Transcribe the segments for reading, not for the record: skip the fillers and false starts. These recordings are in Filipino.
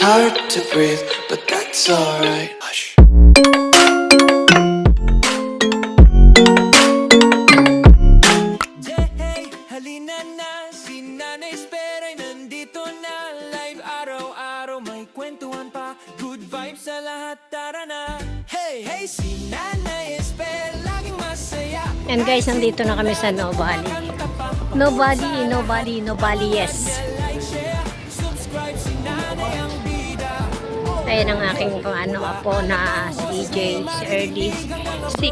hard to breathe, but that's alright. Hush. Hey, halina na, si Nanay Espera'y nandito na. Live araw-araw, may kwentuhan pa. Good vibes sa lahat, tara na. Hey, hey, si Nanay Esper, laging masaya. And guys, nandito na kami sa Nobali. Nobali, yes. Like, share, subscribe, si Nanay ang bida. Ayan ang aking apo na si EJ, si Early, si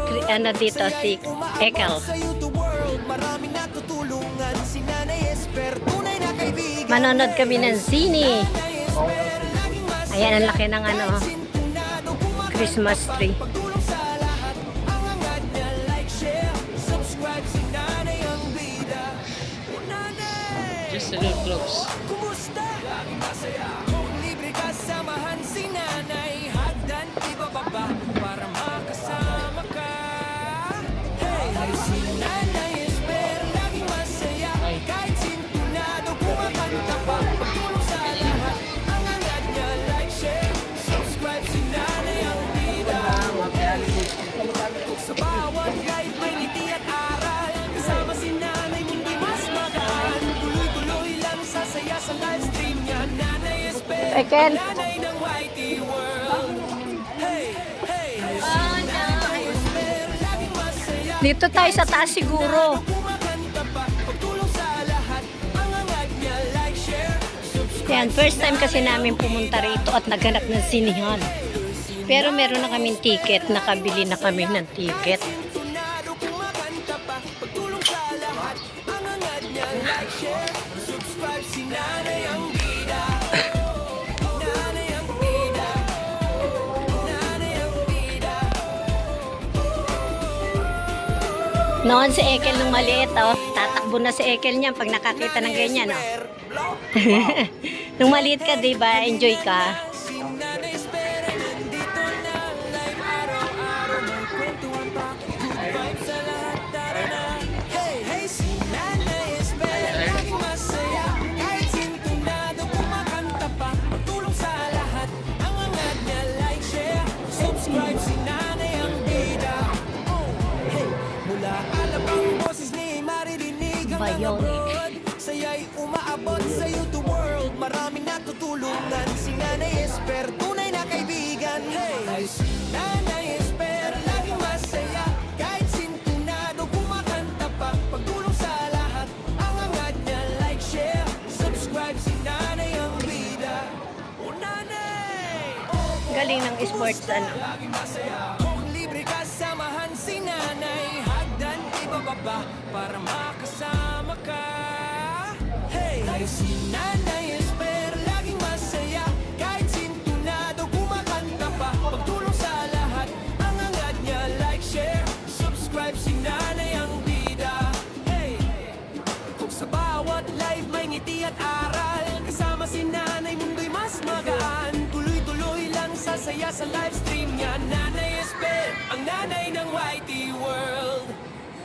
Ekel. Sa YouTube world, maraming natutulungan. Si Nanay Esper, tunay na kaibigan. Manonood kami ng sine. Nanay Esper, laging masaya. Ayan ang laki ng Sintunado, kumakanta Christmas tree. pagtulong sa lahat. Ang angat niya, like, share, subscribe, si Nanay ang bida. O Nanay! Just a little close. Kumusta? Laging masaya. Kung libre ka, samahan si Nanay. Hagdan, ibababa para makasama ka. Hey, hey, si Nanay Esper, laging masaya. Kahit sintunado, kumakanta pa. Pagtulong sa lahat. Ang angat niya, like, share, subscribe, si Nanay ang bida. Sa bawat live, may ngiti at aral. Kasama si Nanay, mundi mas magaan. Tuloy-tuloy lang sasaya sa live stream niya. Nanay Esper, Ekel. Nanay ng YT World. Hey, hey, si Nanay Esper, laging masaya. Dito tayo sa taas siguro. Kumakanta pa, pagtulong sa lahat. Ang angat niya, like, share, subscribe. Yan, first time kasi namin pumunta rito at naghanap ng sinihan. Pero meron na kaming ticket, nakabili na kami ng ticket. Tunado, kumakanta pa, pagtulong sa lahat. Ang angat niya, like, share, subscribe, si Nanay ang bida. Nanay ang bida. Nanay ang bida. Noon si Ekel nung maliit, oh. Tatakbo na si Ekel niyan pag nakakita ng ganyan, oh. Nung maliit ka, di ba? Enjoy ka. Si Nanay Esper ay nandito na. Live araw-araw, may kwentuhan pa. Good vibes sa lahat, tara na. Hey, hey, si Nanay Esper, laging masaya. Kahit sintunado, kumakanta pa. Pagtulong sa lahat. Ang angat niya, like, share, subscribe, si Nanay ang bida. Oh, hey, mula alabang boses ni maririnig ang mga Bionic. broad. Saya'y umaabot sa YouTube world. Maraming natutulungan. Si Nanay Esper, tunay na kaibigan. Hey, si Nanay Esper, laging masaya. Kahit sintunado, kumakanta pa. Pagtulong sa lahat. Ang angat niya, like, share, subscribe, si Nanay ang bida. O Nanay! Galing ng sports, ano. Laging masaya. Kung libre ka, samahan si Nanay. Hagdan, ibababa para makasama ka. Hey, hey, si Nanay Esper, laging masaya. Kahit sintunado, kumakanta pa. Pagtulong sa lahat. Ang angat niya, like, share, subscribe, si Nanay ang bida. Hey, kung sa bawat live may ngiti at aral. Kasama si Nanay, mundo'y mas magaan. Tuloy-tuloy lang sasaya sa live stream niya. Nanay Esper, ang nanay ng YT World.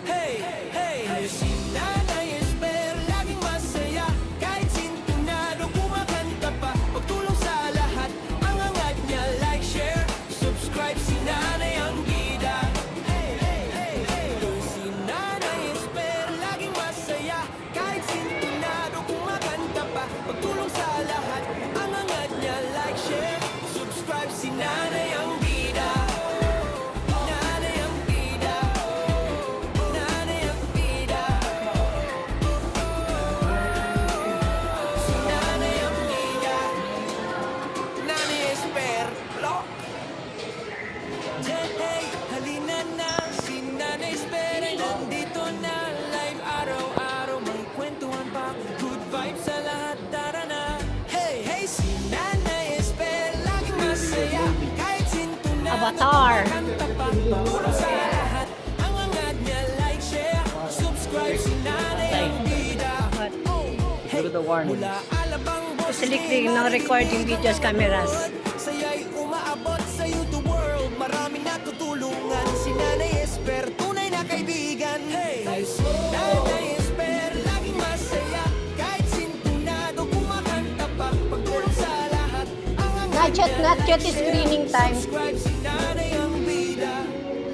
Hey, hey, hey, si Nanay Esper, laging masaya. Kahit sintunado, kumakanta pa. Pagtulong sa lahat. Ang angat niya, like, share, subscribe, si Nanay ang bida. Hey, hey, hey, hey, si Nanay Esper, laging masaya. Kahit sintunado, kumakanta pa. Pagtulong sa lahat. Ang angat niya, like, share, subscribe, si Nanay ang bida. Nanay ang bida. Nanay ang bida. Si Nanay ang bida. Nanay Esper, lock. Hey, halina na. Si Nanay Esper ay nandito na. Live araw-araw, may kwentuhan pa. Good vibes sa lahat, tara na. Hey, hey, si Nanay Esper, laging masaya. Kahit sintunado, Avatar. kumakanta pa. Pagtulong sa lahat. Ang angat niya, like, share, subscribe, si Nanay ang bida. Oh, hey, mula alabang boss Facility no recording videos cameras. Saya'y umaabot sa YouTube world. Maraming natutulungan. Si Nanay Esper, tunay na kaibigan. Hey, si Nanay Esper, laging masaya. Kahit sintunado, kumakanta pa. Pagtulong sa lahat. Ang Not yet screening time. Subscribe si nanay ang bida.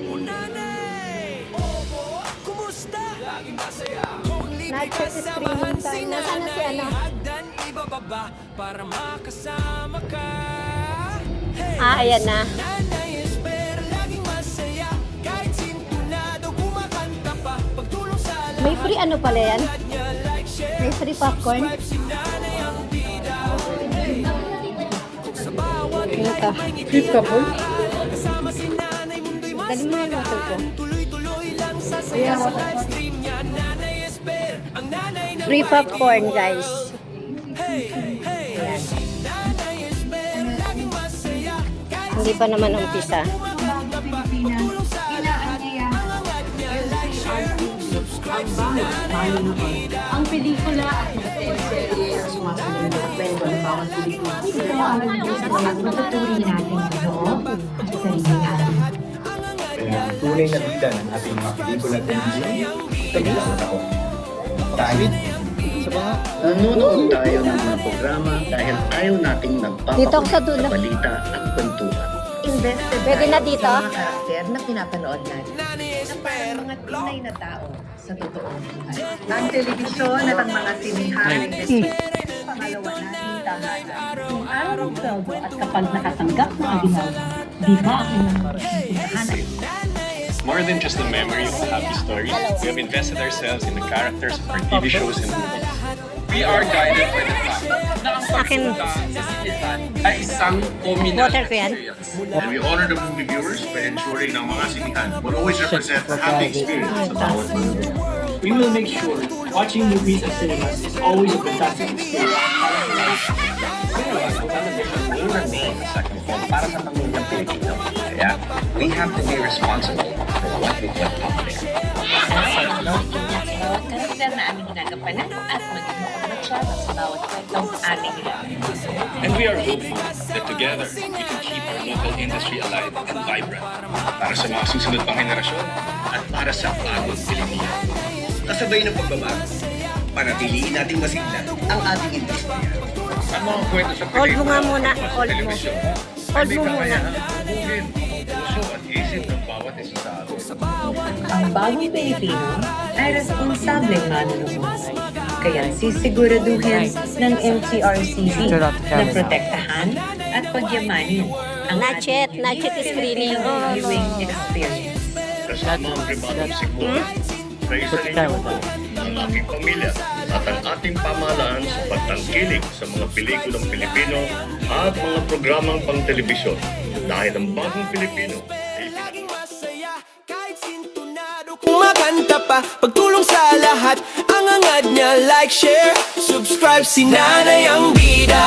O nanay, opo, kumusta? Laging masaya. Kung libre Not ka yet samahan screening si time. Nasaan na si nanay, ano? hagdan ibababa para makasama ka. Hey, Ayan na. nanay esper, laging masaya. Kahit sintunado, kumakanta pa. Pagtulong sa lahat, May free ano pala yan? niya like, share. May free popcorn? Subscribe si nanay ang bida. Hey, sa bawat Ito. Fit ka po? kasama si nanay, mundo'y mas Dali mo yung motor ko. tuloy-tuloy lang sa saya sa live stream niya. Nanay esper, ang nanay na Free popcorn, guys. Hey, hey, si nanay esper, laging masaya. Kahit Hindi pa naman umpisa. kumakanta pa, pagtulong sa lahat. Angat niya, like, share, subscribe si nanay ang bida. Ang pelikula at mga teleserye ang sumasunod na kwento ng bawat Pilipino. Ito ang mga matuturing natin loob at sarilingan. Kaya ang tunay na bida ng ating mga pelikula at television, kami lang ako. Kahit sa mga Nanonood tayo ng mga programa dahil ayaw nating Dito ako sa dulo. nagpapakulit sa balita at kwentuhan. Invested Pwede na tayo dito? sa mga karakter na pinapanood natin. Nanay Na esper, parang mga tunay na tao sa totoong buhay. Ang telebisyon at ang mga sinihan pangalawa nating tahanan. Kung araw ng sweldo at kapag nakatanggap ng aginawa, di ba ang inyong tahanan? More than just the memory of the happy stories, we have invested ourselves in the characters of our TV shows and movies. We are guided by the fact na ang Akin. pagpunta sa sinihan ay isang kombinasyon Water ko yan. experience. And we honor the movie viewers by ensuring na ang mga sinihan will always represent a happy experience sa bawat movie. We will make sure watching movies at cinemas is always a fantastic experience. Kaya ang television will remain a second home para sa pamilyang Pilipino. Kaya we have to be responsible for what we put out there. Bawat karakter na aming ginagampanan at maging makonneksyon sa bawat kwentong ating ginagampanan. And we are hopeful that together we can keep our local industry alive and vibrant para sa mga susunod pang henerasyon at para sa bagong Pilipinas. Kasabay ng pagbabago, panatiliin nating masigla ang ating industriya. Ang mga kwento sa Hold mo nga muna. at sa Hold mo. telebisyon Hold ay mo may muna. kakayahang hubugin ang puso at isip ng bawat isa sa atin. Ang bagong Pilipino ay responsableng manunungkulan. Kaya sisiguraduhin ng MTRCB na protektahan at pagyamanin ang Not yet. ating Not yet unique screening. Filipino viewing experience. Kasama ang pribadong siguro, sa inyo po, ang aking pamilya at ang ating pamahalaan sa pagtangkilik sa mga pelikulang Pilipino at mga programang pang-telebisyon. Dahil ang bagong Pilipino ay laging masaya. Kahit sintunado, kumakanta pa. Pagtulong sa lahat, ang angad niya, like, share, subscribe si nanay ang bida.